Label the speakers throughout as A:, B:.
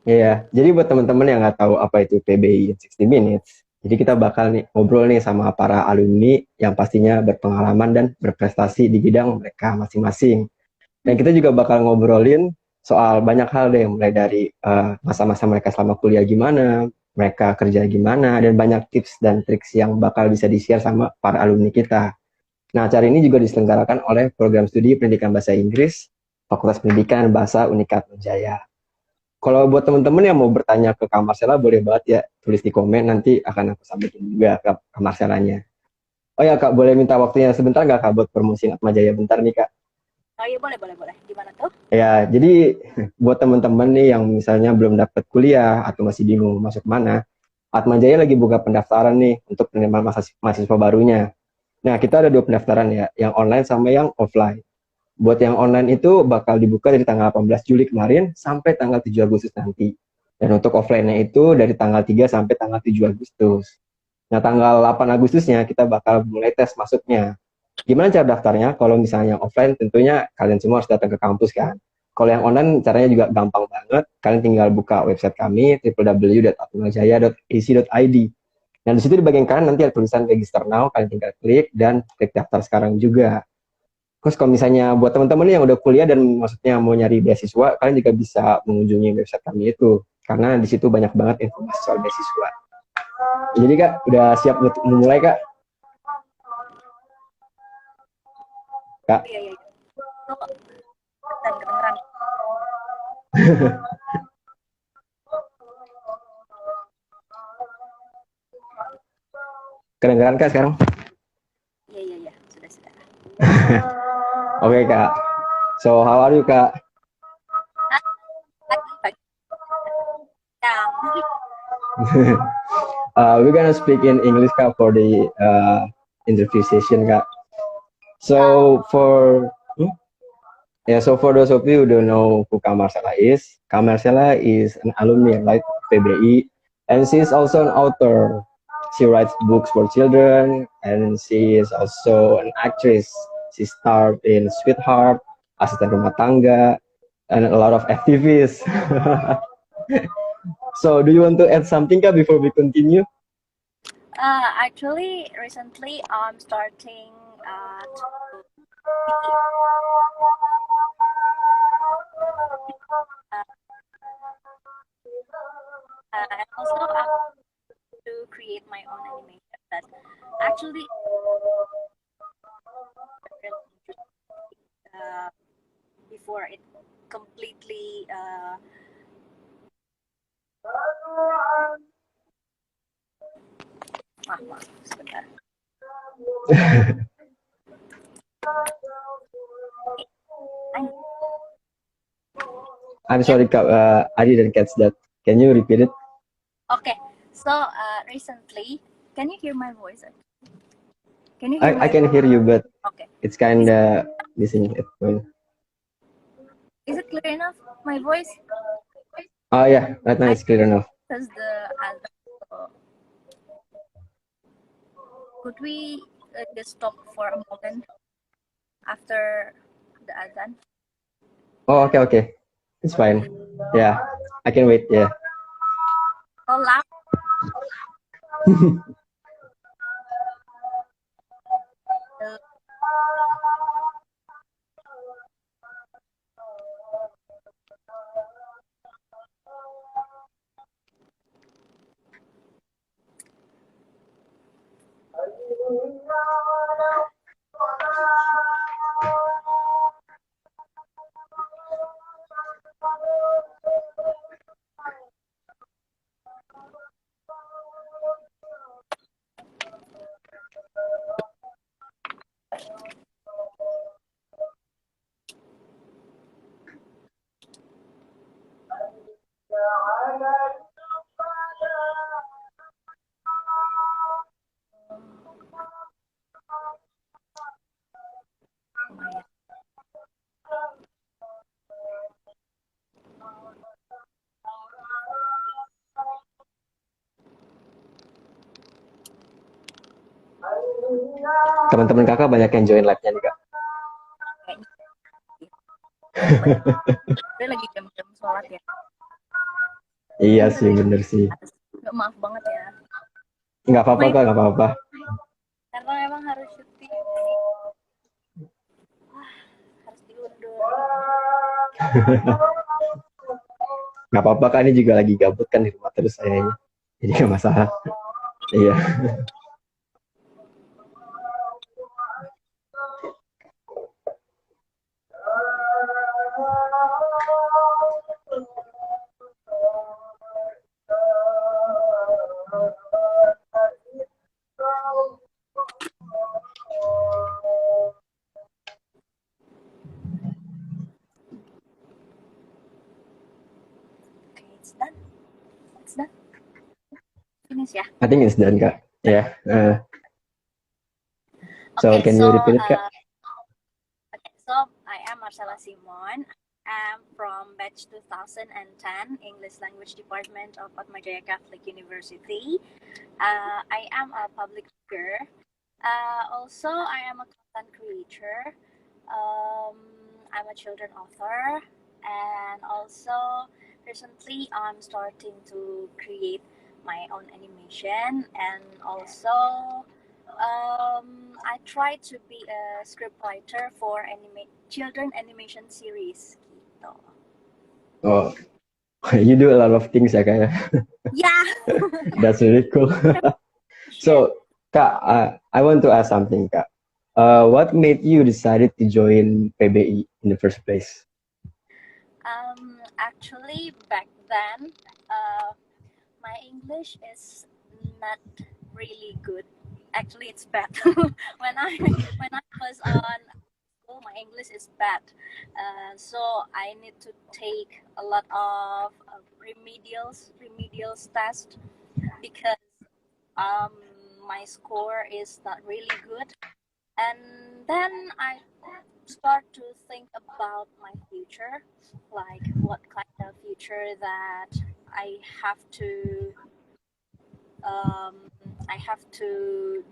A: Iya, jadi buat teman-teman yang nggak tahu apa itu PBI in 60 Minutes, jadi kita bakal nih ngobrol nih sama para alumni yang pastinya berpengalaman dan berprestasi di bidang mereka masing-masing. Dan kita juga bakal ngobrolin soal banyak hal deh, mulai dari masa-masa mereka selama kuliah gimana, mereka kerja gimana, dan banyak tips dan triks yang bakal bisa di-share sama para alumni kita. Nah, acara ini juga diselenggarakan oleh program studi pendidikan bahasa Inggris, Fakultas Pendidikan Bahasa Unikat Jaya. Kalau buat teman-teman yang mau bertanya ke Kak Marcella, boleh banget ya tulis di komen, nanti akan aku sampaikan juga ke Marcellanya. Oh ya Kak, boleh minta waktunya sebentar nggak Kak buat promosi Atma Jaya bentar nih Kak?
B: Oh iya, boleh, boleh, boleh. Gimana tuh?
A: Ya, jadi buat teman-teman nih yang misalnya belum dapat kuliah atau masih bingung masuk mana, Atma Jaya lagi buka pendaftaran nih untuk penerimaan mahasiswa barunya. Nah, kita ada dua pendaftaran ya, yang online sama yang offline. Buat yang online itu bakal dibuka dari tanggal 18 Juli kemarin sampai tanggal 7 Agustus nanti. Dan untuk offline-nya itu dari tanggal 3 sampai tanggal 7 Agustus. Nah, tanggal 8 Agustusnya kita bakal mulai tes masuknya. Gimana cara daftarnya? Kalau misalnya yang offline, tentunya kalian semua harus datang ke kampus kan. Kalau yang online, caranya juga gampang banget. Kalian tinggal buka website kami, www.atmajaya.ac.id. Nah, di situ di bagian kanan nanti ada tulisan register now, kalian tinggal klik dan klik daftar sekarang juga. Terus kalau misalnya buat teman-teman yang udah kuliah dan maksudnya mau nyari beasiswa, kalian juga bisa mengunjungi website kami itu. Karena di situ banyak banget informasi soal beasiswa. Jadi Kak, udah siap untuk memulai Kak?
B: Oh,
A: Kak,
B: iya, iya, iya. Tuh, dan kedengeran.
A: kedengeran Kak sekarang?
B: Iya, iya, iya. Sudah, sudah.
A: Oke okay, Kak. So, how are you Kak?
B: Ah, pagi, pagi. Yang.
A: We're gonna speak in English Kak for the interview session Kak. So, for yeah, so for those of you who don't know who Kak Marcella is an alumni like PBI, and she is also an author. She writes books for children, and she is also an actress. She starred in Sweetheart, Asisten Rumah Tangga, and a lot of activists. So, do you want to add something Kak before we continue?
B: Actually, recently I'm starting to be, uh, and also to create my own animation. But actually, really interesting, before it completely. Maaf, maaf, sebentar. Okay.
A: I'm
B: Yeah.
A: sorry Kak, I didn't catch that. Can you repeat it?
B: Okay. So recently, can you hear my voice? Can you hear
A: I
B: my?
A: can hear you, but
B: Okay.
A: it's
B: Is it,
A: kinda missing it.
B: is it clear enough? My voice?
A: Oh yeah, right now
B: I
A: it's clear enough.
B: because the so could we just stop for a moment after the adhan?
A: Oh okay, okay, it's fine. Yeah, I can wait. Yeah.
B: So loud. Uh, lumayan.
A: Teman-teman kakak banyak yang join live-nya nih kak.
B: Kayaknya banyak. Dia lagi jam-jam sholat ya.
A: Iya sih, bener sih.
B: Nggak, maaf banget ya.
A: Nggak apa-apa
B: Wait,
A: kak, nggak apa-apa.
B: karena emang harus syuting, harus diundur.
A: Nggak apa-apa kak, ini juga lagi gabut kan di rumah terus saya. Jadi nggak masalah. Iya.
B: Okay, it's done. It's done. Finish ya.
A: I think it's done kak. Ya. So
B: Okay,
A: can you repeat it kak?
B: okay, so I am Marcella Simon. I am from batch 2010, English Language Department of Atma Jaya Catholic University. I am a public speaker. Also, I am a content creator. I'm a children author, and also recently I'm starting to create my own animation, and also I try to be a scriptwriter for children animation series. Gitu.
A: Oh, you do a lot of things ya kak ya.
B: Yeah.
A: That's really cool. So kak, I want to ask something kak. What made you decided to join PBI in the first place?
B: Actually, back then, my English is not really good. Actually, it's bad. when I was on school, my English is bad. So I need to take a lot of remedials test because my score is not really good. And then I start to think about my future, like what kind of future that I have to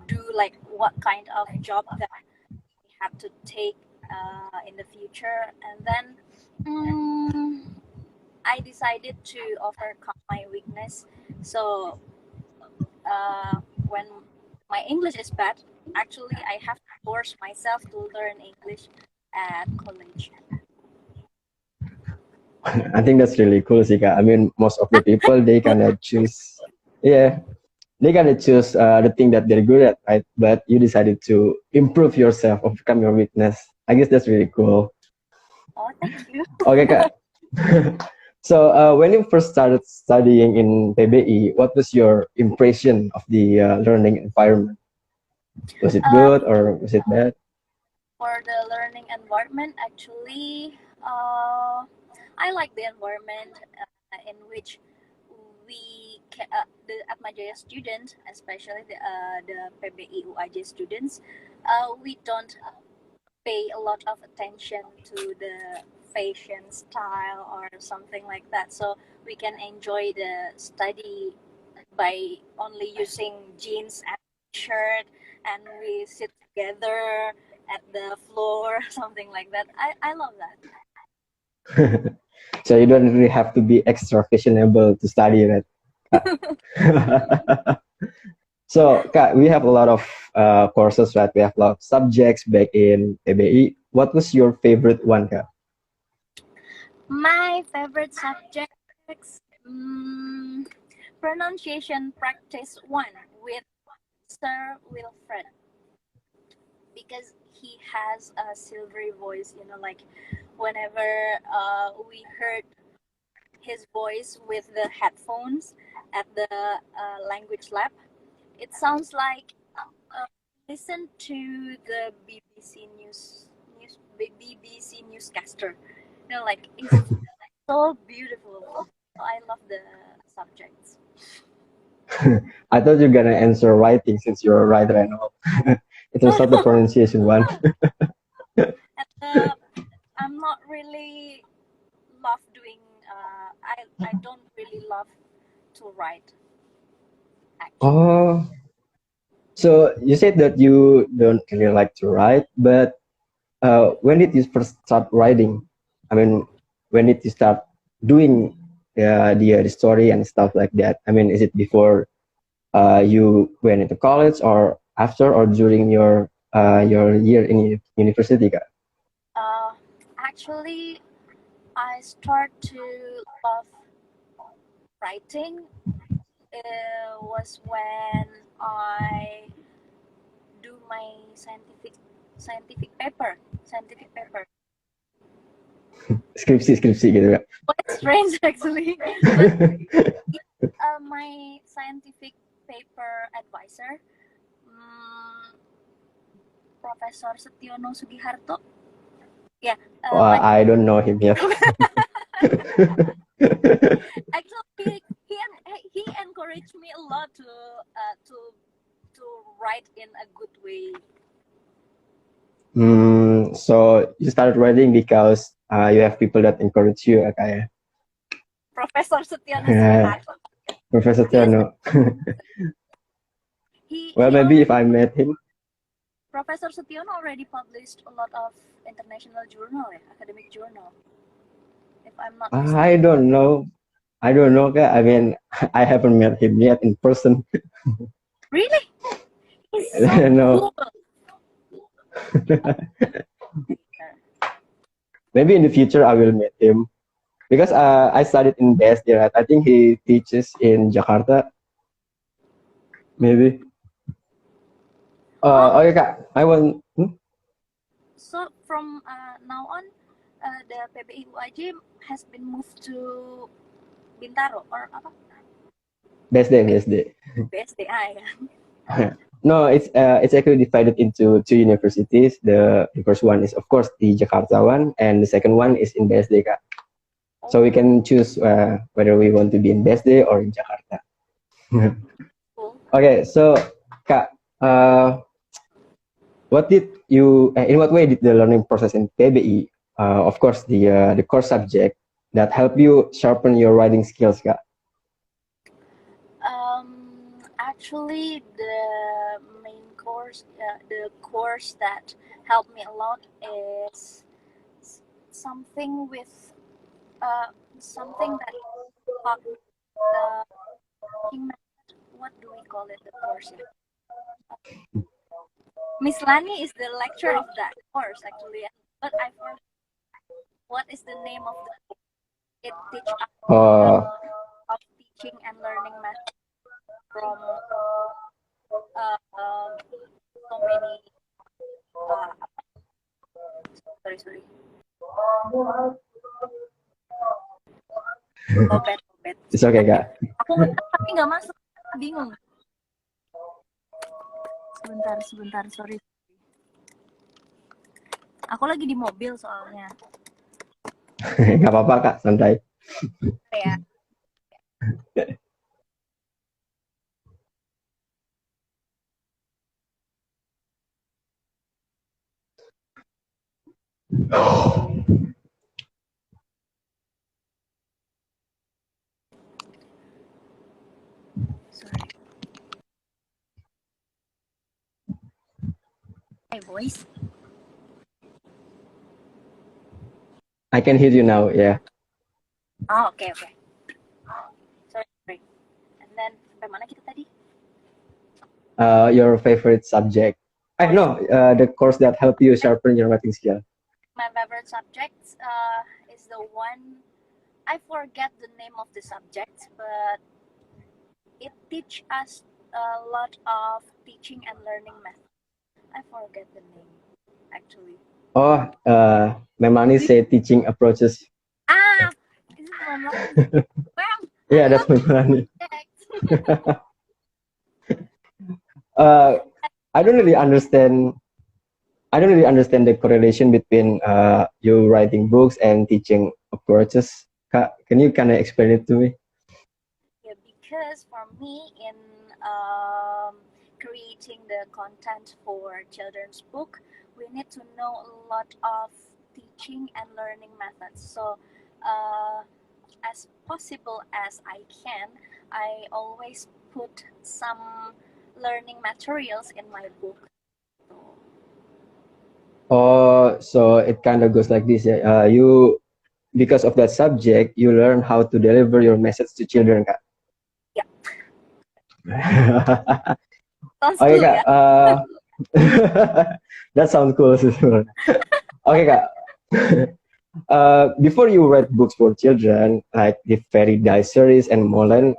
B: do, like what kind of job that I have to take in the future. And then I decided to overcome my weakness. So when my English is bad, actually I have to force myself to learn English at college.
A: I think that's really cool sih kak. I mean, most of the people they kind of choose, yeah, they kind of choose the thing that they're good at, right? But you decided to improve yourself, overcome your weakness. I guess that's really cool.
B: Oh, thank you.
A: Okay kak. So when you first started studying in PBI, what was your impression of the learning environment? Was it good or was it bad?
B: For the learning environment, actually, I like the environment in which the Atma Jaya students, especially the PBI UAJ students, we don't pay a lot of attention to the fashion style or something like that. So we can enjoy the study by only using jeans and shirt, and we sit together at the floor, something like that. I love that.
A: So you don't really have to be extra fashionable to study, right? So, Kak, we have a lot of courses, right? We have a lot of subjects back in PBI. What was your favorite one, Kak?
B: My favorite subjects, pronunciation practice 1 with Sir Wilfred, because he has a silvery voice, like whenever we heard his voice with the headphones at the language lab, it sounds like listen to the BBC newscaster. Like it's so beautiful. I love the subjects.
A: I thought you're gonna answer writing since you're a writer and all. It was not the pronunciation one.
B: And, I'm not really love doing. I don't really love to write. Actually.
A: Oh, so you said that you don't really like to write, but when did you first start writing? I mean, when did you start doing the story and stuff like that? I mean, is it before you went into college, or after, or during your year in university, Kak?
B: Actually, I start to love writing was when I do my scientific paper.
A: Skripsi gitu, Kak.
B: Quite strange actually, but my scientific paper advisor, Profesor Setiono Sugiharto. Yeah.
A: I don't know him yet.
B: Actually, he encouraged me a lot to write in a good way.
A: So you started writing because you have people that encourage you, kayak
B: Profesor Setiono Sugiharto.
A: Professor Tiano. Well, maybe if I met him.
B: Professor Setiono already published a lot of international journal, academic journal. If I'm not mistaken.
A: I don't know. Kak. I mean, I haven't met him yet in person.
B: Really? He's so
A: No.
B: cool.
A: Maybe in the future I will meet him, because I studied in BSD, right? I think he teaches in Jakarta. Maybe. Okay, Kak. I want.
B: So from now on, the PBI UAJ has been moved to Bintaro or apa?
A: BSD.
B: BSDI.
A: No, it's actually divided into two universities. The first one is, of course, the Jakarta one, and the second one is in BSD, Kak. So we can choose whether we want to be in BSD or in Jakarta.
B: Cool.
A: Okay, so Kak, in what way did the learning process in PBI, of course, the core subject, that help you sharpen your writing skills, Kak?
B: Actually, the main course, the course that helped me a lot is something with something that taught the teaching method. What do we call it? The course. Miss Lani is the lecturer of that course actually, but I forgot what is the name of the course. It teaches us of teaching and learning method from so many sorry. Lobet.
A: It's okay, Kak.
B: Aku ngetik tapi nggak masuk, bingung. Sebentar, sorry. Aku lagi di mobil soalnya.
A: Nggak apa-apa, Kak, santai.
B: Ya. Sorry. Hey, voice.
A: I can hear you now, yeah.
B: Oh, okay. Sorry. And then, sampai mana kita tadi?
A: Your favorite subject. The course that help you sharpen your writing skill.
B: My favorite subject is the one, I forget the name of the subject, but it teach us a lot of teaching and learning methods. I forget the name, actually.
A: Memani say teaching approaches.
B: Is it Memani? Well,
A: Yeah, that's Memani. I don't really understand the correlation between you writing books and teaching approaches. Can you kind of explain it to me?
B: Yeah, because for me, in creating the content for children's book, we need to know a lot of teaching and learning methods. So, as possible as I can, I always put some learning materials in my book.
A: So it kind of goes like this. You because of that subject, you learn how to deliver your message to children, Kak.
B: Yeah, sounds
A: Oke,
B: cool
A: Kak.
B: ya.
A: That sounds cool sih sebenarnya. Oke, Kak. Before you write books for children, like the Fairy Dice series and Molen,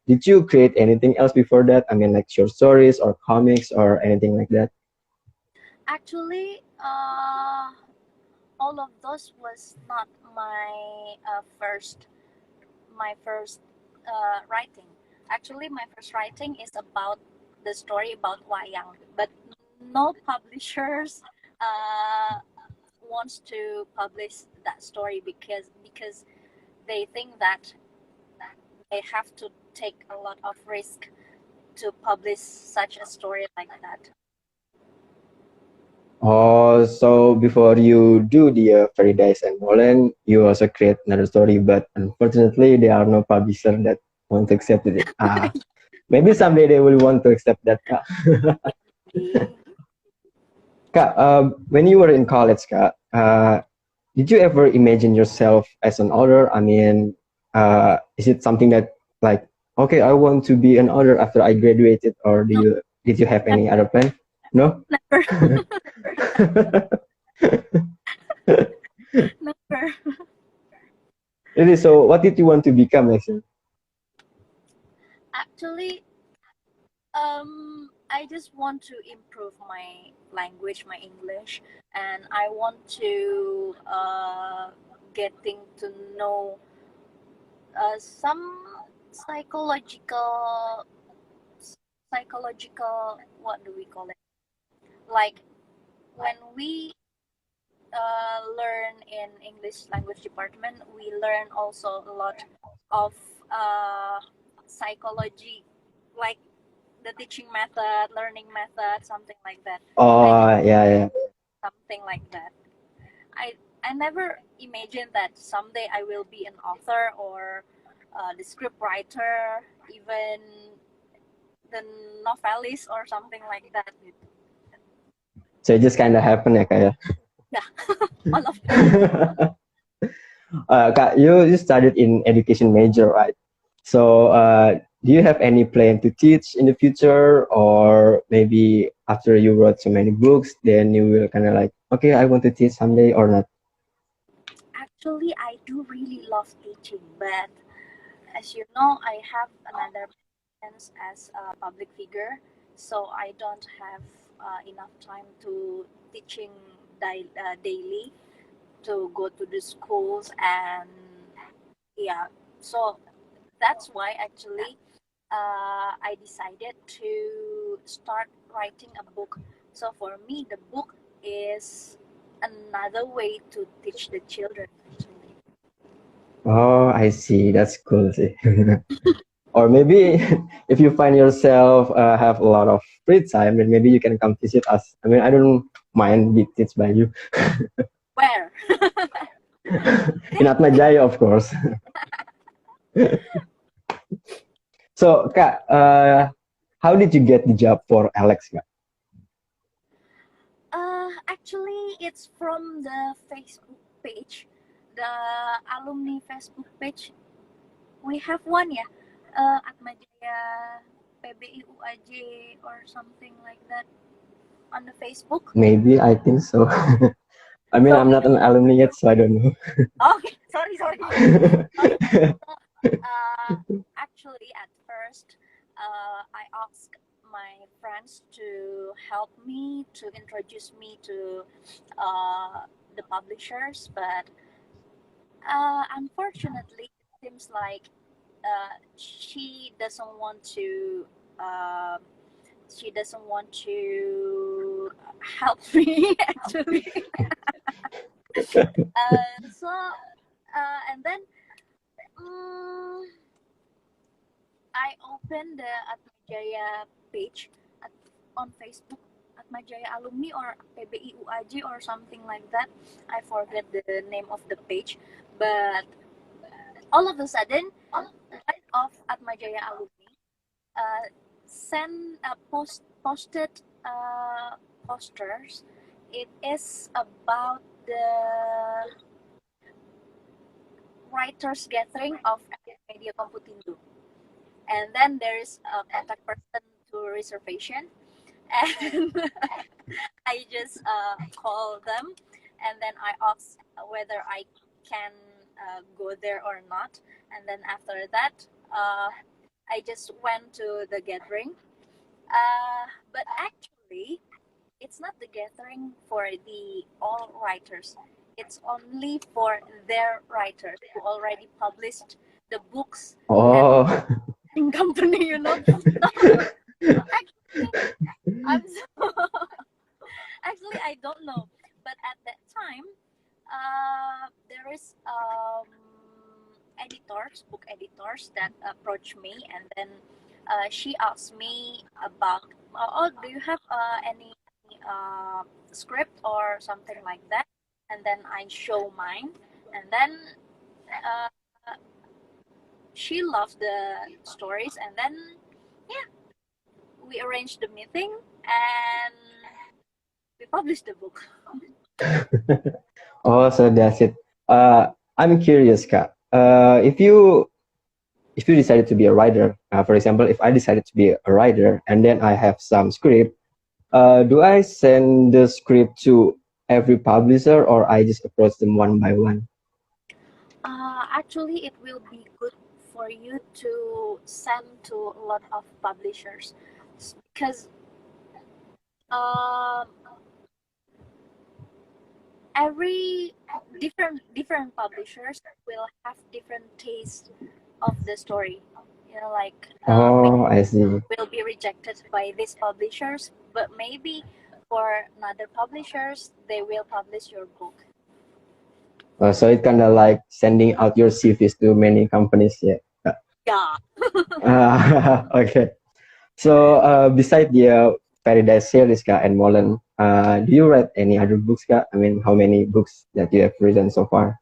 A: did you create anything else before that? I mean, like short stories or comics or anything like that?
B: Actually, all of those was not my first writing. Actually, my first writing is about the story about wayang, but no publishers wants to publish that story because they think that they have to take a lot of risk to publish such a story like that.
A: Oh, so before you do the Fairy Dice and Molen, you also create another story, but unfortunately, there are no publisher that want to accept it. Maybe someday they will want to accept that, Kak. Kak, when you were in college, Kak, did you ever imagine yourself as an author? I mean, is it something that like, okay, I want to be an author after I graduated, or
B: No,
A: did you have any other plan? No.
B: never, never.
A: Really? So, what did you want to become, actually?
B: Actually, I just want to improve my language, my English, and I want to getting to know some psychological psychological, what do we call it, like when we learn in English language department, we learn also a lot of psychology, like the teaching method, learning method, something like that. I just
A: Oh, yeah, yeah.
B: something like that. I never imagined that someday I will be an author or the script writer, even the novelist or something like that.
A: So it just kind of happened, ya, Kak, ya.
B: Yeah, all of that.
A: Kak, you studied in education major, right? So, do you have any plan to teach in the future, or maybe after you wrote so many books, then you will kind of like, okay, I want to teach someday or not?
B: Actually, I do really love teaching, but as you know, I have another plans as a public figure, so I don't have enough time to teaching daily, to go to the schools, and yeah, so that's why actually I decided to start writing a book. So for me, the book is another way to teach the children actually.
A: Oh, I see. That's cool. See. Or maybe if you find yourself have a lot of free time, then maybe you can come visit us. I mean, I don't mind be taught by you
B: Where?
A: in Atma Jaya, of course. So, Kak, how did you get the job for Alex, Kak?
B: Actually, it's from the Facebook page, the alumni Facebook page. We have one, yeah, Atma Jaya PBI or something like that on the Facebook.
A: Maybe I think so. I mean,
B: So
A: I'm
B: we,
A: not an alumni yet, so I don't know.
B: okay, sorry. Actually, at first, I asked my friends to help me to introduce me to the publishers, but unfortunately, it seems like she doesn't want to. She doesn't want to help me actually. And then um, I opened the Atma Jaya page on Facebook, Atma Jaya Alumni or PBI UAJ or something like that. I forget the name of the page, but all of a sudden, one of Atma Jaya Alumni posted posters. It is about writers gathering of Media Komputindo, and then there is a contact person to reservation, and I just call them, and then I ask whether I can go there or not, and then after that I just went to the gathering. But actually, it's not the gathering for the all writers. It's only for their writers who already published the books at
A: Oh.
B: company, you know. So actually, I'm so actually I don't know, but at that time, there is editors, book editors that approached me, and then she asked me about, oh, do you have any script or something like that? And then I show mine, and then uh, she loved the stories, and then yeah, we arranged the meeting and we published the book.
A: Oh, so that's it. I'm curious, Kak. If you decided to be a writer, for example, if I decided to be a writer and then I have some script, do I send the script to every publisher or I just approach them one by one?
B: Actually, it will be good for you to send to a lot of publishers because um, every different publishers will have different taste of the story. You know, like maybe
A: Oh, I see.
B: will be rejected by these publishers, but maybe for another publishers they will publish your book.
A: So it's kind of like sending out your CVs to many companies, yeah.
B: Yeah.
A: Okay. So, beside the Paradise series, Kak, and Molen, do you read any other books, Kak? I mean, how many books that you have written so far?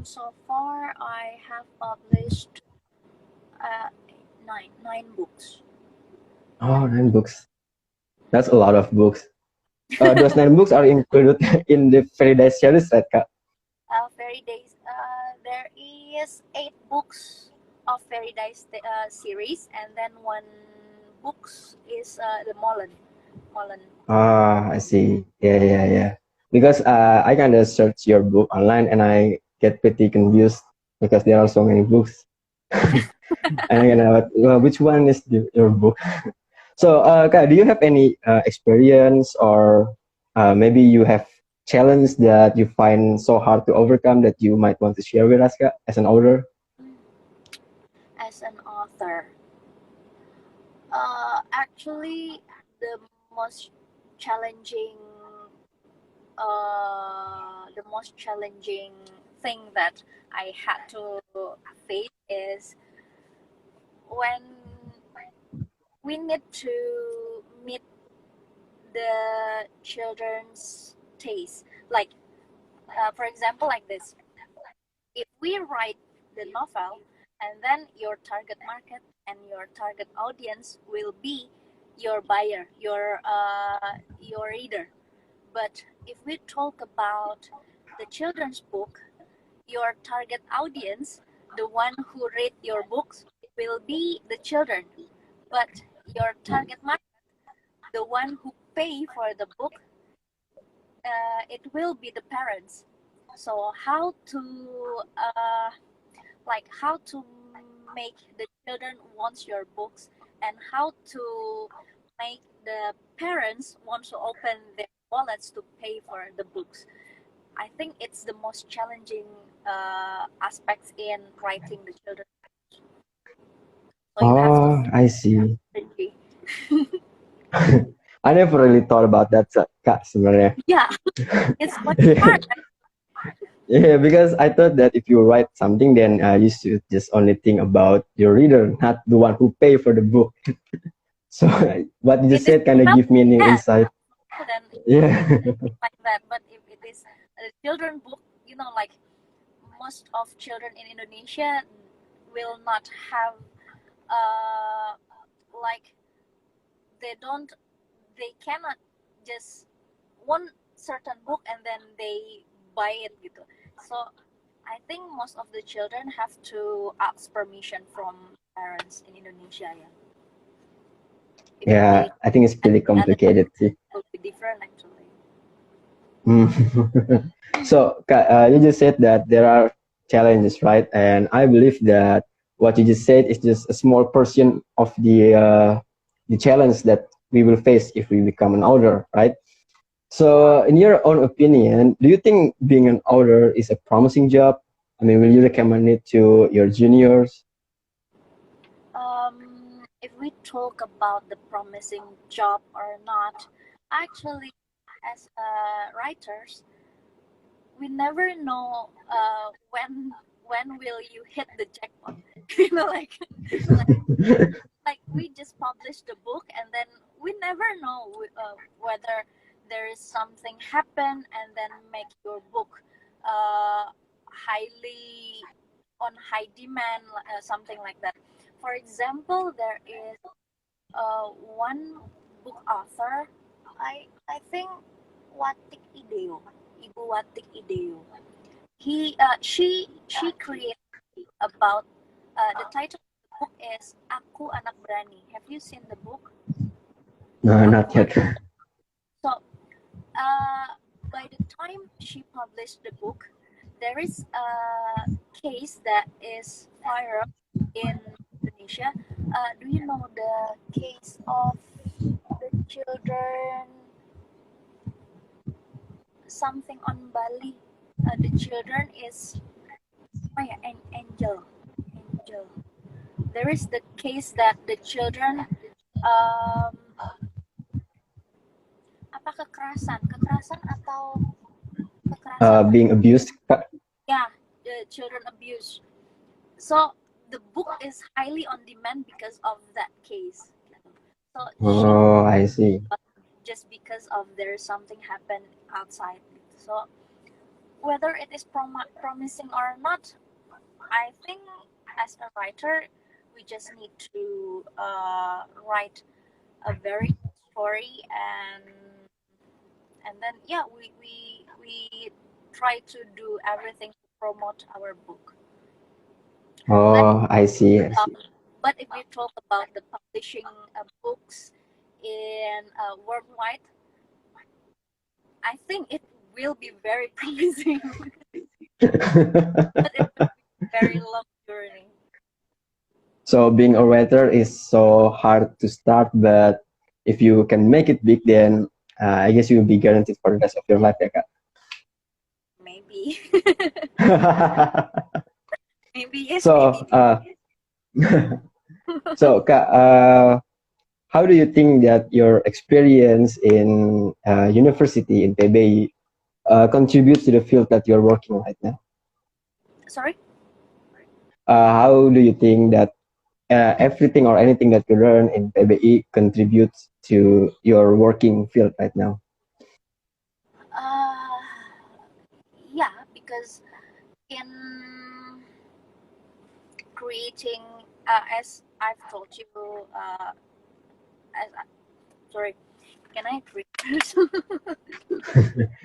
B: So far, I have published uh, nine books.
A: Oh, 9 books. That's a lot of books. Those 9 books are included in the Paradise series, right, Kak?
B: Fairy Days. There is 8 books of Fairy Days series, and then one books is the Molen. Molen.
A: Ah, I see. Yeah, yeah, yeah. Because I kind of search your book online and I get pretty confused because there are so many books. And I kind of, well, which one is your book? So, Kak, do you have any experience or maybe you have challenge that you find so hard to overcome that you might want to share with us, Kak, as an author?
B: As an author, actually, the most challenging, the most challenging thing that I had to face is when we need to meet the children's taste. Like, for example, like this: if we write the novel, and then your target market and your target audience will be your buyer, your reader. But if we talk about the children's book, your target audience, the one who read your books, will be the children. But your target market, the one who pay for the book, it will be the parents. So how to make the children want your books, and how to make the parents want to open their wallets to pay for the books. I think it's the most challenging aspects in writing the children. So you have to
A: Oh, I see.
B: strategy.
A: I never really thought about that, Kak, sebenarnya.
B: Yeah, it's much
A: Yeah.
B: hard.
A: Yeah, because I thought that if you write something, then you should just only think about your reader, not the one who pay for the book. So what you
B: It
A: just
B: is
A: said kind of
B: not
A: give me new
B: yeah,
A: insight.
B: then
A: Yeah.
B: like that. But if it is a children book, like most of children in Indonesia will not have uh like they cannot just one certain book and then they buy it gitu. So I think most of the children have to ask permission from parents in Indonesia. Yeah, if
A: Yeah,
B: they,
A: I think it's
B: I
A: pretty
B: think the other
A: complicated sih.
B: will be different actually.
A: Hmm. So, Kak, you just said that there are challenges, right? And I believe that what you just said is just a small portion of the challenge that we will face if we become an older, right?
B: Yeah.
A: So, in your own opinion, do you think being an older is a promising job? I mean, will you recommend it to your juniors?
B: If we talk about the promising job or not, actually, as writers, we never know when will you hit the jackpot. You know, like like we just published the book and then we never know whether there is something happen and then make your book highly on high demand, something like that. For example, there is one book author, I think Watik Ideo, Ibu Watik Ideo. She created about the title of the book is Aku Anak Berani. Have you seen the book?
A: No, not
B: Aku
A: yet.
B: So uh, by the time she published the book, there is a case that is viral in Indonesia. Do you know the case of the children? Something on Bali. The children is angel. Angel. There is the case that the children um, apa kekerasan atau kekerasan lah.
A: Being abused, Kak?
B: Yeah, the children abuse. So the book is highly on demand because of that case. So she
A: Oh, I see.
B: just because of there's something happened outside. So whether it is promising or not, I think as a writer, we just need to write a very good story and then yeah, we try to do everything to promote our book. But
A: Oh, I see. I
B: um,
A: see.
B: but if you talk about the publishing books in worldwide, I think it will be very promising, but it will be very long journey.
A: So being a writer is so hard to start, but if you can make it big, then I guess you'll be guaranteed for the rest of your life, ya, Kak.
B: Maybe, maybe yes,
A: So,
B: maybe no.
A: so Kak, how do you think that your experience in university in PBI contributes to the field that you're working right now?
B: Sorry.
A: How do you think that everything or anything that you learn in PBI contributes to your working field right now?
B: Uh, yeah, because in creating, as I've told you, as sorry, can I drink first?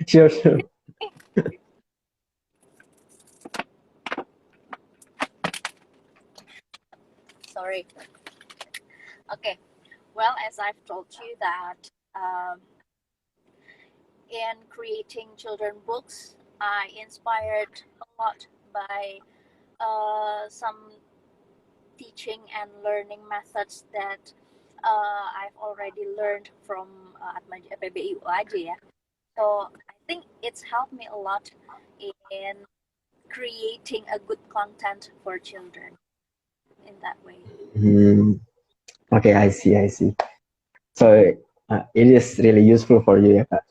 A: Sure, sure.
B: Sorry. Okay. Well, as I've told you that in creating children books, I inspired a lot by some teaching and learning methods that I've already learned from Atma PBI UAJ ya. So I think it's helped me a lot in creating a good content for children in that way.
A: Hmm. Okay, I see, I see. So it is really useful for you, ya, Kak.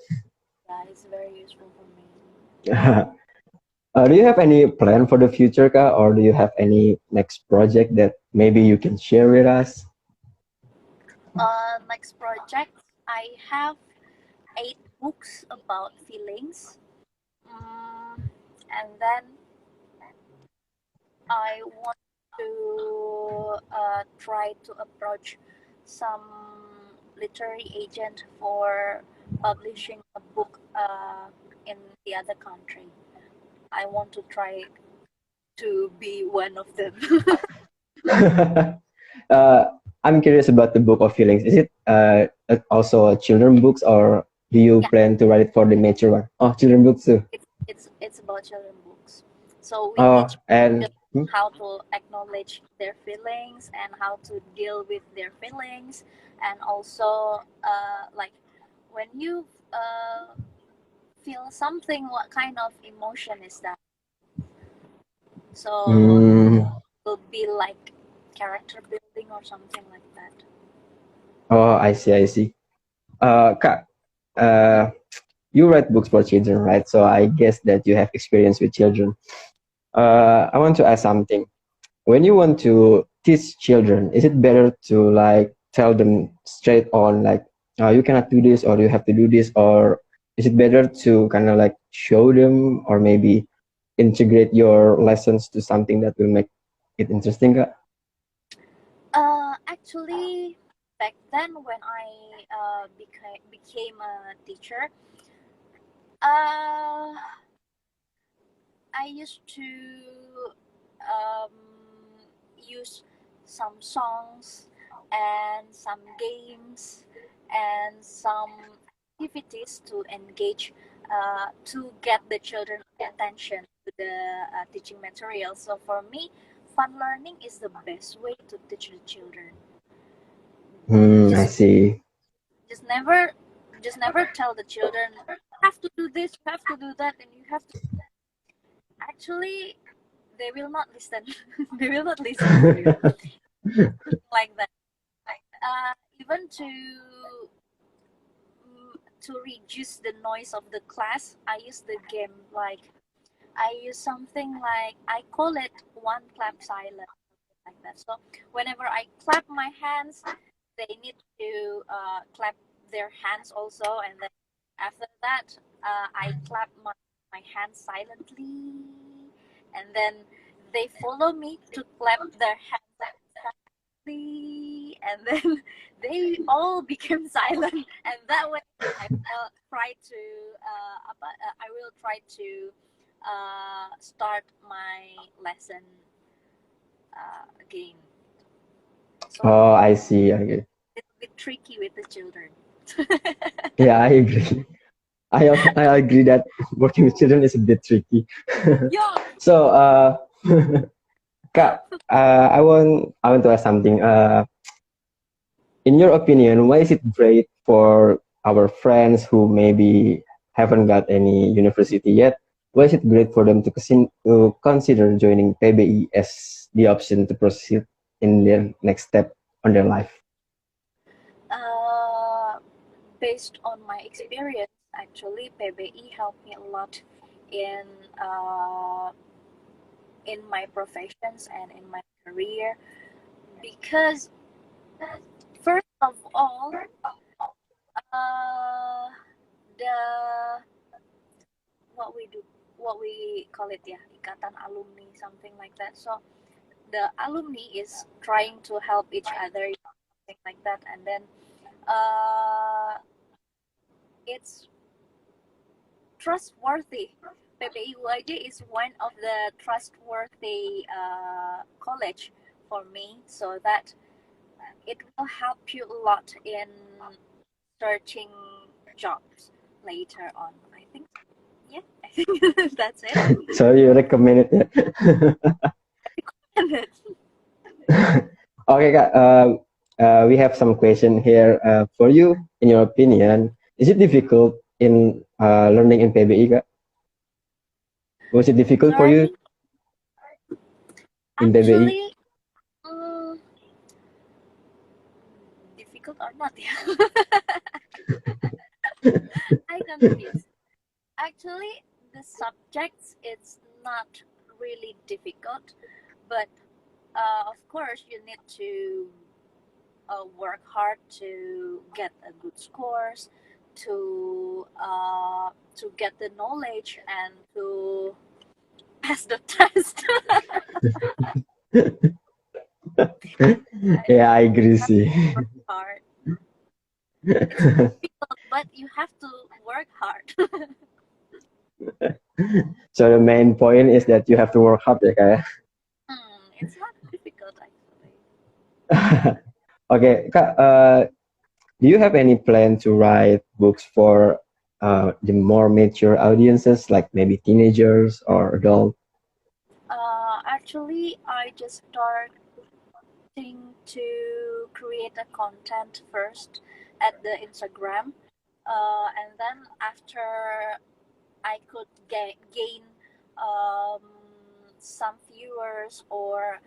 B: Yeah, it's very useful for me.
A: Do you have any plan for the future, Kak, or do you have any next project that maybe you can share with us?
B: Next project, I have 8 books about feelings, and then I want to try to approach some literary agent for publishing a book in the other country. I want to try to be one of them.
A: uh, I'm curious about the Book of Feelings. Is it also a children books, or do you
B: Yeah,
A: plan to write it for the mature one? Oh, children books too.
B: it's about children books. So we
A: Oh,
B: teach
A: and
B: children how to acknowledge their feelings and how to deal with their feelings, and also like when you feel something, what kind of emotion is that? So
A: mm,
B: will be like character building or something like that.
A: oh, I see, I see. Kak, you write books for children, right? So I guess that you have experience with children. I want to ask something. When you want to teach children, is it better to like tell them straight on, like, you cannot do this or you have to do this, or is it better to kind of like show them or maybe integrate your lessons to something that will make it interesting, Kak?
B: Actually, back then when I became a teacher, uh, I used to um, use some songs and some games and some activities to engage to get the children attention to the teaching material. So for me, fun learning is the best way to teach the children.
A: I
B: Just
A: see.
B: just never just never tell the children you have to do this, you have to do that, and you have to actually they will not listen. They will not listen to you like that. Even to reduce the noise of the class, I use the game like I use something like I call it one clap silence like that. So whenever I clap my hands, they need to clap their hands also, and then after that, I clap my hands silently, and then they follow me to clap their hands silently, and then they all became silent, and that way I will try to I will try to start my lesson again.
A: Oh,
B: So
A: I see. Okay.
B: it's a bit tricky with the children.
A: Yeah, I agree. I agree that working with children is a bit tricky.
B: Yeah.
A: So, Kak, I want to ask something. In your opinion, why is it great for our friends who maybe haven't got any university yet? Why is it great for them to consider joining PBI as the option to proceed in their next step on their life?
B: Uh, Based on my experience, actually, PBI helped me a lot in uh, in my professions and in my career because first of all, uh, the what we do, what we call it, yeah, ikatan alumni, something like that. So the alumni is trying to help each other, something like that, and then uh, it's trustworthy. PBI is one of the trustworthy college for me, so that it will help you a lot in searching jobs later on. I think, yeah, I think that's it.
A: So you recommend it? Okay, Kak. We have some question here for you. In your opinion, is it difficult in learning in PBI, Kak? Was it difficult for you
B: Learning,
A: in PBI?
B: actually, um, difficult or not, yeah. I confused. Actually, the subjects it's not really difficult, but of course you need to work hard to get a good scores, to get the knowledge and to pass the test. I
A: Yeah, I agree.
B: have to
A: See.
B: work hard. It's not difficult, but you have to work hard.
A: So the main point is that you have to work hard ya kak ya.
B: It's not difficult actually.
A: Okay, kak, do you have any plan to write books for the more mature audiences, like maybe teenagers or adult?
B: Actually, I just starting to create a content first at the Instagram, and then after I could gain um, some viewers or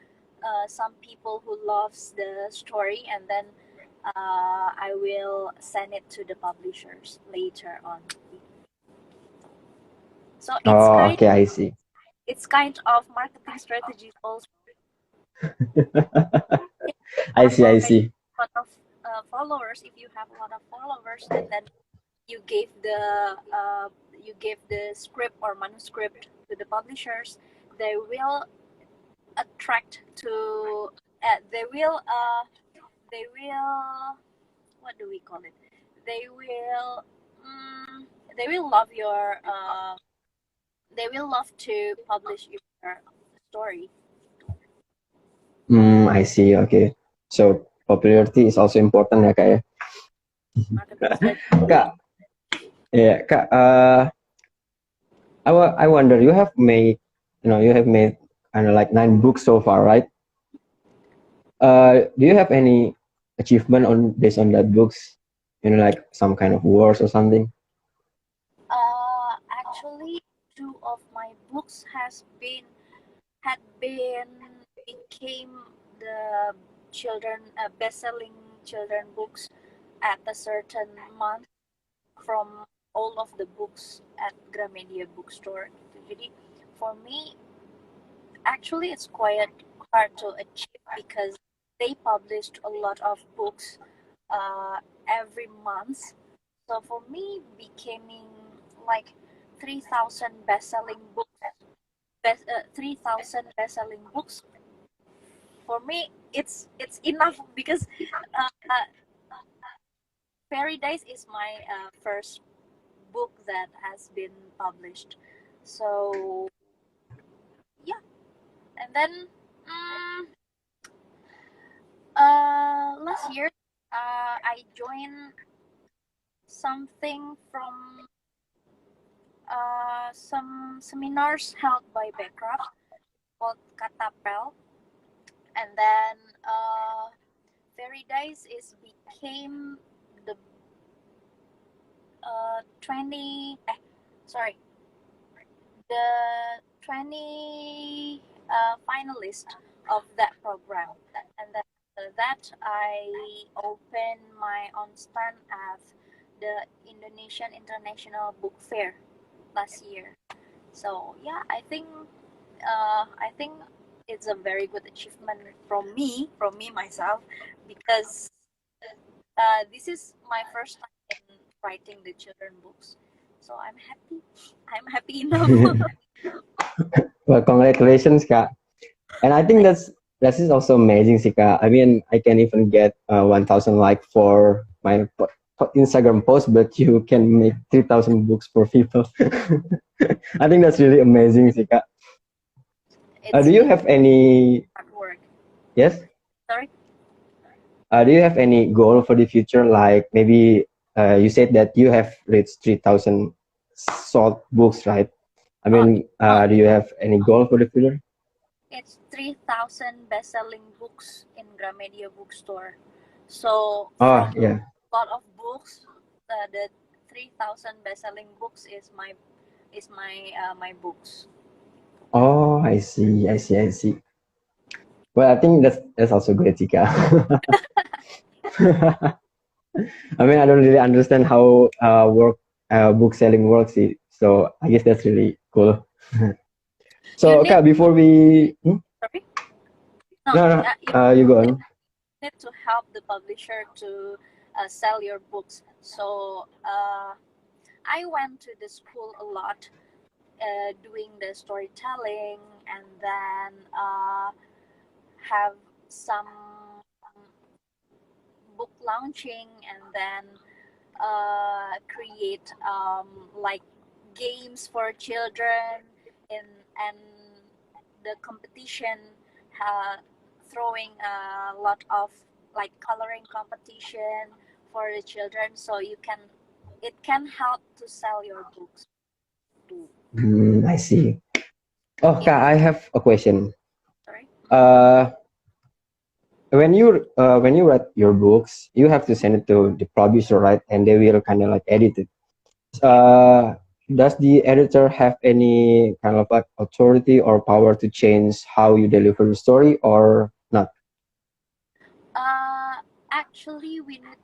B: some people who loves the story, and then I will send it to the publishers later on. So
A: Oh, okay, I see.
B: it's kind of marketing strategies also. If you
A: I
B: have
A: see, I
B: already
A: see.
B: a lot of followers, if you have a lot of followers, and then you gave the script or manuscript to the publishers, they will attract to they will what do we call it, they will they will love your they will love to publish your story.
A: I see. Okay. So popularity is also important ya kak ya.
B: Marketing strategy.
A: Kak, ya kak. I wonder you have made, you have made kind of like 9 books so far, right? Do you have any achievement on based on that books? Like some kind of awards or something?
B: Actually, two of my books had been became the children best-selling children books at a certain month from all of the books at Gramedia bookstore. Jadi for me, actually, it's quite hard to achieve because they published a lot of books every month. So for me, becoming like 3,000 best-selling books, 3,000 best-selling books, for me, it's enough because Fairy Days is my first book that has been published. So yeah, and then mm, last year I joined something from some seminars held by Bancroft called Katapel, and then Fairy Days is became the 20 sorry, the 20 finalist of that program, and then after that I opened my own stand at the Indonesian International Book Fair last year. So yeah, I think it's a very good achievement from me myself, because this is my first time in writing the children books. So I'm happy. I'm happy enough.
A: Well, congratulations, kak. And I think that is also amazing, sih, kak. I mean, I can even get 1,000 like for my Instagram post, but you can make 3,000 books for people. I think that's really amazing, sih, kak. Do you
B: It's
A: have any?
B: hard work.
A: Yes.
B: Sorry.
A: Do you have any goal for the future? Like maybe you said that you have reached 3,000 sold books, right? I
B: Oh,
A: mean,
B: no,
A: do you have any goal for the future?
B: it's 3,000 best-selling books in Gramedia bookstore. So
A: Oh,
B: from
A: yeah.
B: a lot of books, the 3,000 best-selling books is my books.
A: Oh, I see. I see. I see. Well, I think that's also great, Tika. I mean, I don't really understand how book selling works, so I guess that's really cool.
B: You
A: So,
B: need
A: Kak, before we
B: sorry. No,
A: no, no,
B: you
A: you go on.
B: need to help the publisher to sell your books. So I went to the school a lot, doing the storytelling, and then have some book launching, and then create like games for children and the competition throwing a lot of like coloring competition for the children, so it can help to sell your books too.
A: I see. Oh, Kak, I have a question.
B: Sorry.
A: When you write your books, you have to send it to the publisher, right? And they will kind of like edit it. Does the editor have any kind of like authority or power to change how you deliver the story or not?
B: Actually, we need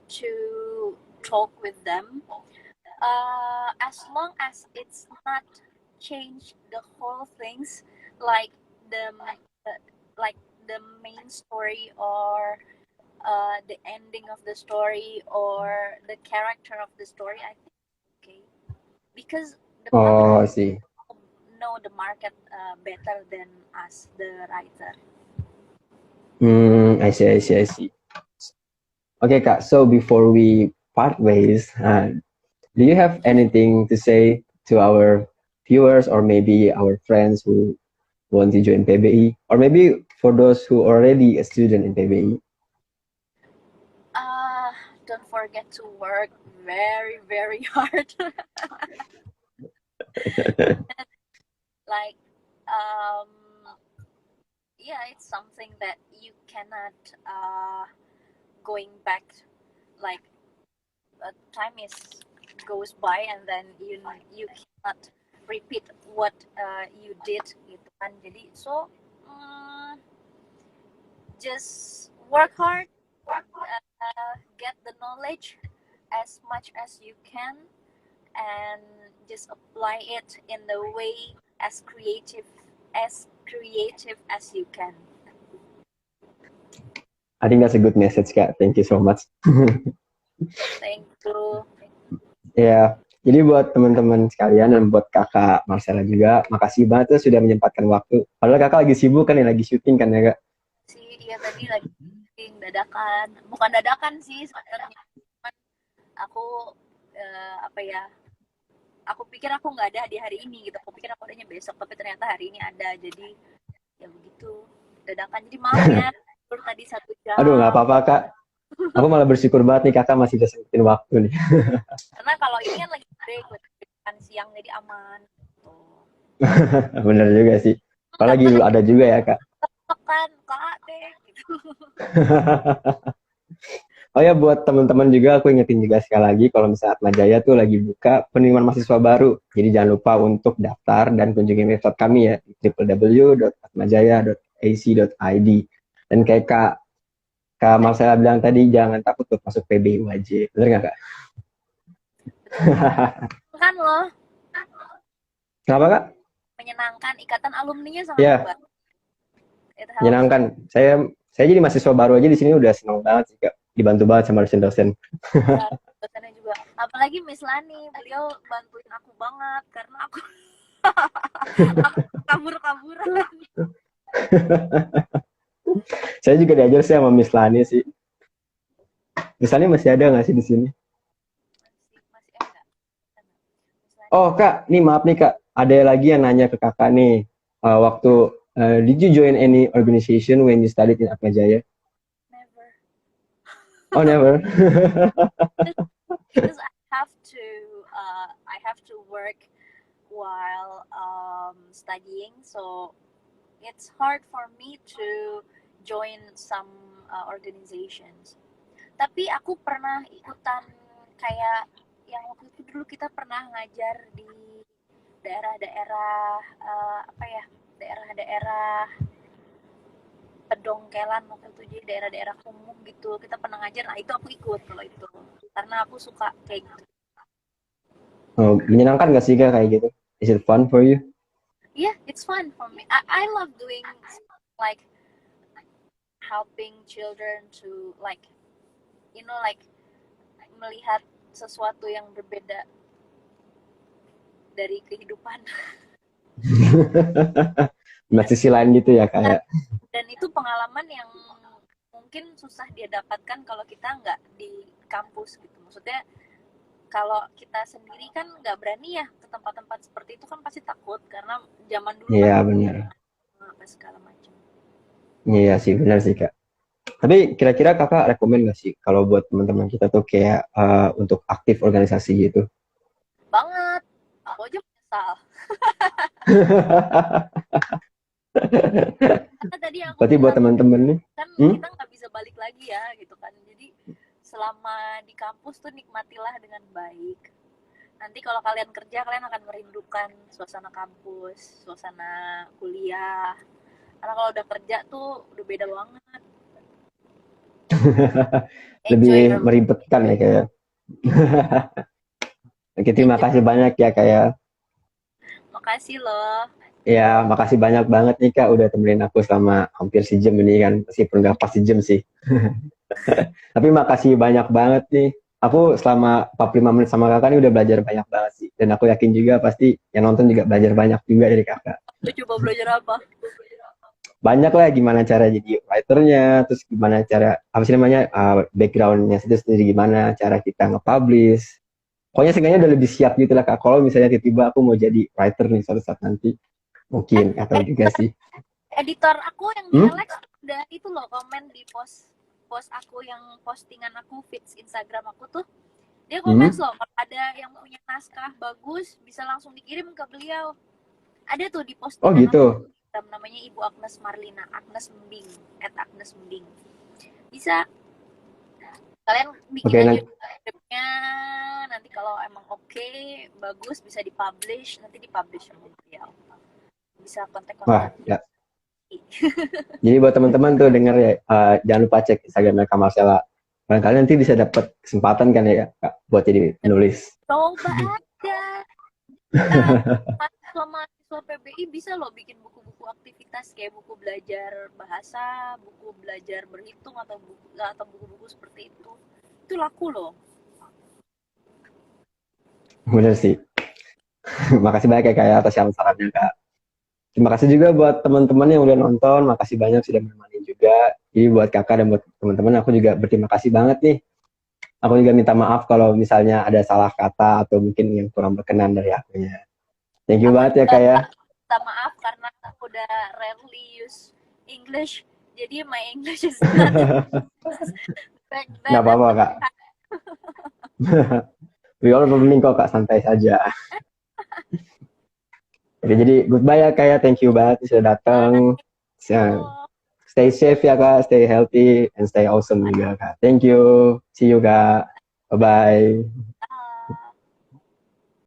B: to talk with them. As long as it's not change the whole things, like the like the main story or the ending of the story or the character of the story, I think okay, because the
A: Oh, I
B: public
A: see.
B: know the market better than us, the writer.
A: I see, I see, I see. Okay, Kak. So before we part ways, do you have anything to say to our viewers or maybe our friends who want to join PBI, or maybe for those who already a student in PBI?
B: Don't forget to work very, very hard. Like, yeah, it's something that you cannot going back. Like, time is goes by, and then you cannot repeat what you did gitu kan. Jadi so just work hard, get the knowledge as much as you can, and just apply it in the way as creative as you can.
A: I think that's a good message, Kak. Thank you so much.
B: Thank you.
A: Ya, jadi buat teman-teman sekalian dan buat Kakak Marcella juga, makasih banget tuh sudah menyempatkan waktu. Padahal Kakak lagi sibuk kan ya, lagi syuting kan ya, Kak?
B: Iya tadi lagi dadakan, bukan dadakan sih sebenarnya. Aku apa ya? Aku pikir aku nggak ada di hari ini gitu. Aku pikir aku adanya besok, tapi ternyata hari ini ada. Jadi ya begitu, dadakan. Jadi maaf ya, baru tadi 1 jam.
A: Aduh, nggak apa-apa, Kak. Aku malah bersyukur banget nih Kakak masih bisa sempetin waktu nih.
B: Karena kalau ini kan lagi break, kan siang jadi aman. Tuh.
A: Bener juga sih. Apalagi ada juga ya, Kak.
B: Kan kak deh gitu.
A: Oh ya, buat teman-teman juga aku ingetin juga sekali lagi kalau misalnya Atma Jaya tuh lagi buka penerimaan mahasiswa baru. Jadi jangan lupa untuk daftar dan kunjungi website kami ya, www.atmajaya.ac.id. Dan kayak Kak Marcella bilang tadi, jangan takut untuk masuk PBI wajib. Bener nggak, Kak?
B: Kan loh.
A: Kenapa, Kak?
B: Menyenangkan, ikatan alumninya sangat
A: Ya,
B: kuat.
A: menyenangkan. Saya jadi mahasiswa baru aja di sini udah senang banget sih, Kak. Dibantu banget sama dosen-dosen.
B: Dosennya juga. Apalagi Miss Lani, beliau bantuin aku banget karena aku kabur-kaburan.
A: Saya juga diajar sih sama Miss Lani sih. Miss Lani masih ada nggak sih di sini?
B: Masih enggak.
A: Oh, Kak, nih maaf nih, Kak. Ada lagi yang nanya ke Kakak nih. Did you join any organization when you studied in Atma Jaya?
B: Never.
A: Oh, never.
B: Because I have to work while studying, so it's hard for me to join some organizations. Tapi aku pernah ikutan kayak yang waktu itu dulu kita pernah ngajar di daerah-daerah apa ya, daerah-daerah pedongkelan waktu itu, jadi daerah-daerah kumuh gitu kita pernah ngajar. Nah itu aku ikut kalau itu karena aku suka kayak gitu.
A: Oh, menyenangkan nggak sih, Kak, kayak gitu? Is it fun for you?
B: Yeah, it's fun for me. I love doing like helping children to like melihat sesuatu yang berbeda dari kehidupan.
A: Nah, sisi lain gitu ya, kayak.
B: Dan itu pengalaman yang mungkin susah dia dapatkan kalau kita nggak di kampus gitu. Maksudnya kalau kita sendiri kan nggak berani ya ke tempat-tempat seperti itu, kan pasti takut karena zaman dulu kan
A: Iya benar.
B: apa segala macam.
A: Iya sih benar sih Kak. Tapi kira-kira Kakak rekomen nggak sih kalau buat teman-teman kita tuh kayak untuk aktif organisasi gitu?
B: Banget, aku aja menyesal. Karena tadi aku
A: Berarti buat
B: bilang
A: teman-teman nih,
B: kan
A: hmm?
B: kita nggak bisa balik lagi ya gitu kan. Jadi selama di kampus tuh nikmatilah dengan baik. Nanti kalau kalian kerja, kalian akan merindukan suasana kampus, suasana kuliah. Karena kalau udah kerja tuh udah beda banget.
A: Lebih
B: Enjoy your life.
A: meribetkan ya kayak. Oke, terima
B: Enjoy.
A: kasih banyak ya kayak.
B: Makasih loh.
A: Ya, makasih banyak banget nih Kak udah temenin aku selama hampir sejam ini kan. Meskipun nggak pas sejam sih. Tapi makasih banyak banget nih. Aku selama 45 menit sama kakak ini udah belajar banyak banget sih. Dan aku yakin juga pasti yang nonton juga belajar banyak juga dari kakak.
B: Lu coba belajar apa?
A: Banyak lah gimana cara jadi writernya, terus gimana cara, apa sih namanya, backgroundnya itu sendiri, gimana cara kita nge-publish. Pokoknya seenggaknya udah lebih siap gitu lah Kak. Kalau misalnya tiba-tiba aku mau jadi writer nih suatu saat nanti. Mungkin, atau juga
B: Editor,
A: sih.
B: editor aku yang di
A: Hmm?
B: Alex udah itu loh komen di post aku yang postingan aku feeds Instagram aku tuh. Dia komen
A: Hmm?
B: loh kalau ada yang punya naskah bagus bisa langsung dikirim ke beliau. Ada tuh di
A: Oh
B: postingan aku
A: gitu.
B: namanya Ibu Agnes Marlina, Agnes Mbing, @Agnes Mbing. Bisa kalian bikin
A: Oke,
B: aja
A: nanti.
B: scriptnya, nanti kalau emang oke, bagus bisa dipublish, nanti dipublish sama beliau. Bisa
A: Wah,
B: kontak-kontak.
A: ya. Jadi buat teman-teman tuh denger ya, jangan lupa cek Instagramnya Kak Marcella. Barangkali nanti bisa dapat kesempatan kan ya Kak, buat jadi penulis.
B: Coba aja. Kita mahasiswa PBI bisa loh bikin buku-buku aktivitas kayak buku belajar bahasa, buku belajar berhitung atau buku-buku seperti itu. Itu laku loh.
A: Bener sih. Makasih banyak ya Kak ya atas saran-sarannya Kak. Terima kasih juga buat teman-teman yang udah nonton. Makasih banyak sudah menemani juga. Jadi buat kakak dan buat teman-teman aku juga berterima kasih banget nih. Aku juga minta maaf kalau misalnya ada salah kata atau mungkin yang kurang berkenan dari akunya. Thank you
B: Aku
A: banget ya
B: juga
A: kak ya.
B: minta maaf karena aku udah rarely use English. Jadi my English is not back
A: Nggak
B: then at
A: apa-apa
B: the
A: kak. We all learning kok kak, santai saja. Oke, jadi goodbye ya kak ya. Thank you banget sudah datang.
B: time.
A: Stay safe ya kak. Stay healthy and stay awesome juga kak. Thank you. See you kak. Bye-bye.